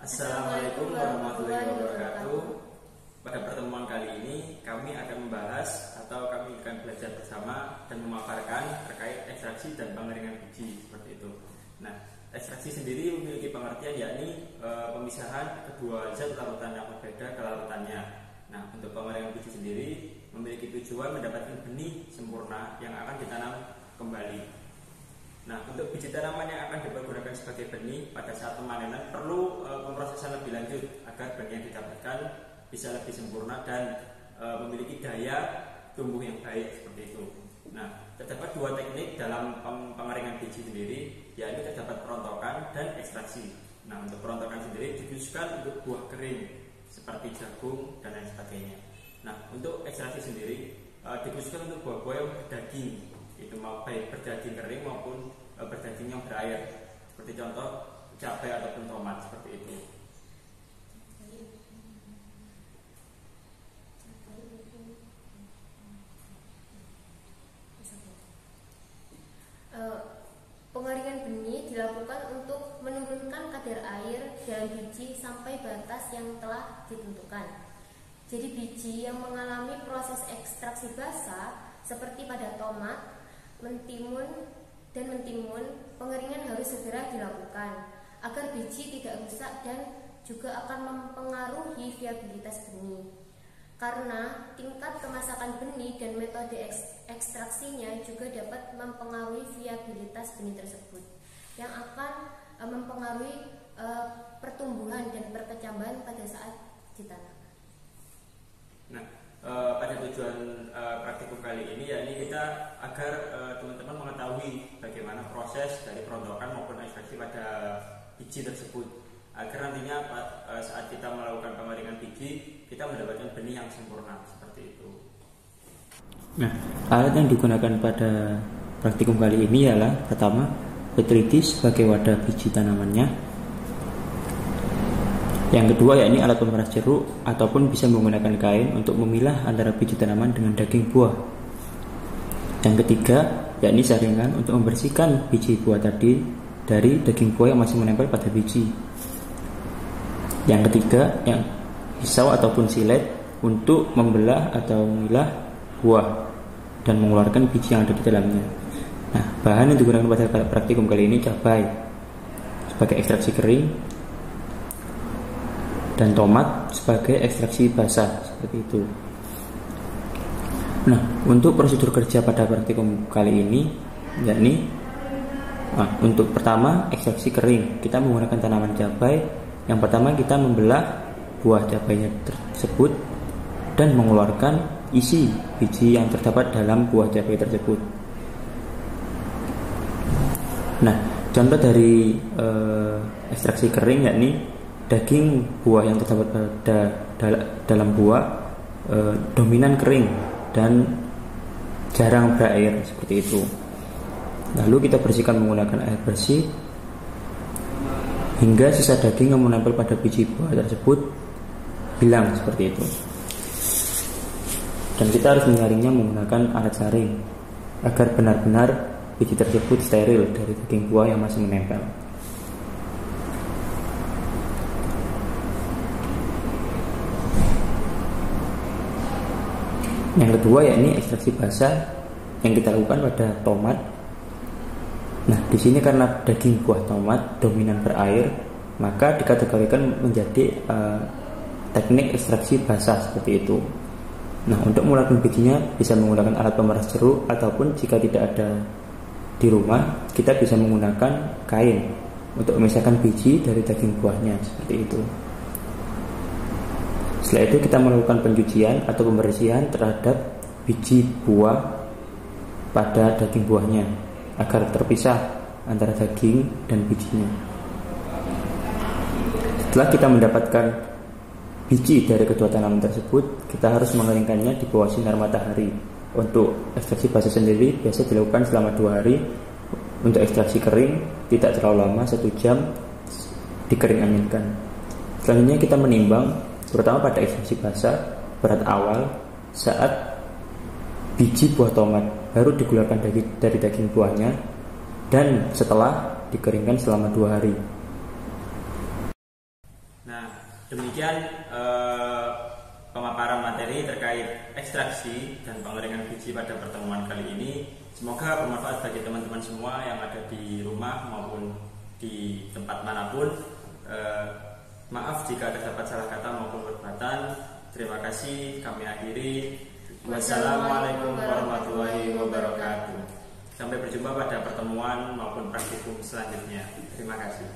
Assalamualaikum warahmatullahi wabarakatuh. Pada pertemuan kali ini kami akan membahas atau kami akan belajar bersama dan memaparkan terkait ekstraksi dan pengeringan biji seperti itu. Nah, ekstraksi sendiri memiliki pengertian yakni pemisahan kedua zat larutan yang berbeda ke larutannya. Nah, untuk pengeringan biji sendiri memiliki tujuan mendapatkan benih sempurna yang akan ditanam kembali. Nah, untuk biji tanaman yang akan dipergunakan sebagai benih pada saat pemanenan perlu pemrosesan lebih lanjut agar benih yang didapatkan bisa lebih sempurna dan memiliki daya tumbuh yang baik seperti itu. Nah, terdapat dua teknik dalam pengeringan biji sendiri, yakni terdapat perontokan dan ekstraksi. Nah, untuk perontokan sendiri dikhususkan untuk buah kering seperti jagung dan lain sebagainya. Nah, untuk ekstraksi sendiri dikhususkan untuk buah-buah yang berdaging, itu mau baik berdaging kering maupun berdaging yang berair, seperti contoh cabai ataupun tomat seperti itu. Pengeringan benih dilakukan untuk menurunkan kadar air dalam biji sampai batas yang telah ditentukan. Jadi biji yang mengalami proses ekstraksi basah seperti pada tomat, mentimun, pengeringan harus segera dilakukan agar biji tidak rusak dan juga akan mempengaruhi viabilitas benih. Karena tingkat kemasakan benih dan metode ekstraksinya juga dapat mempengaruhi viabilitas benih tersebut, yang akan mempengaruhi pertumbuhan dan perkecambahan pada saat ditanam. Nah, pada tujuan praktikum kali ini yakni kita agar teman-teman mengetahui bagaimana proses dari perontokan maupun ekstraksi pada biji tersebut, agar nantinya saat kita melakukan pengeringan biji kita mendapatkan benih yang sempurna seperti itu. Nah, alat yang digunakan pada praktikum kali ini ialah pertama Petri dish sebagai wadah biji tanamannya. Yang kedua yakni alat pemeras jeruk ataupun bisa menggunakan kain untuk memilah antara biji tanaman dengan daging buah. Yang ketiga yakni saringan untuk membersihkan biji buah tadi dari daging buah yang masih menempel pada biji. Yang ketiga yang pisau ataupun silet untuk membelah atau memilah buah dan mengeluarkan biji yang ada di dalamnya. Nah, bahan yang digunakan pada praktikum kali ini cabai sebagai ekstraksi kering dan tomat sebagai ekstraksi basah seperti itu. Nah, untuk prosedur kerja pada praktikum kali ini yakni untuk pertama ekstraksi kering, kita menggunakan tanaman cabai. Yang pertama kita membelah buah cabainya tersebut dan mengeluarkan isi biji yang terdapat dalam buah cabai tersebut. Nah, contoh dari ekstraksi kering yakni daging buah yang terdapat pada dalam buah dominan kering dan jarang berair seperti itu. Lalu kita bersihkan menggunakan air bersih hingga sisa daging yang menempel pada biji buah tersebut hilang seperti itu. Dan kita harus menyaringnya menggunakan alat saring agar benar-benar biji tersebut steril dari daging buah yang masih menempel. Yang kedua yakni ekstraksi basah yang kita lakukan pada tomat. Nah, di sini karena daging buah tomat dominan berair, maka dikategorikan menjadi teknik ekstraksi basah seperti itu. Nah, untuk mengeluarkan bijinya bisa menggunakan alat pemeras jeruk ataupun jika tidak ada di rumah, kita bisa menggunakan kain untuk memisahkan biji dari daging buahnya seperti itu. Setelah itu kita melakukan pencucian atau pembersihan terhadap biji buah pada daging buahnya agar terpisah antara daging dan bijinya. Setelah kita mendapatkan biji dari kedua tanaman tersebut, kita harus mengeringkannya di bawah sinar matahari. Untuk ekstraksi basah sendiri biasa dilakukan selama 2 hari. Untuk ekstraksi kering tidak terlalu lama, 1 jam dikering anginkan. Selanjutnya kita menimbang, terutama pada ekstraksi basah, berat awal saat biji buah tomat baru dikeluarkan dari daging buahnya dan setelah dikeringkan selama 2 hari. Demikian pemaparan materi terkait ekstraksi dan pengeringan biji pada pertemuan kali ini. Semoga bermanfaat bagi teman-teman semua yang ada di rumah maupun di tempat manapun. Maaf jika terdapat salah kata maupun perbuatan. Terima kasih, kami akhiri. Wassalamualaikum warahmatullahi wabarakatuh. Sampai berjumpa pada pertemuan maupun praktikum selanjutnya. Terima kasih.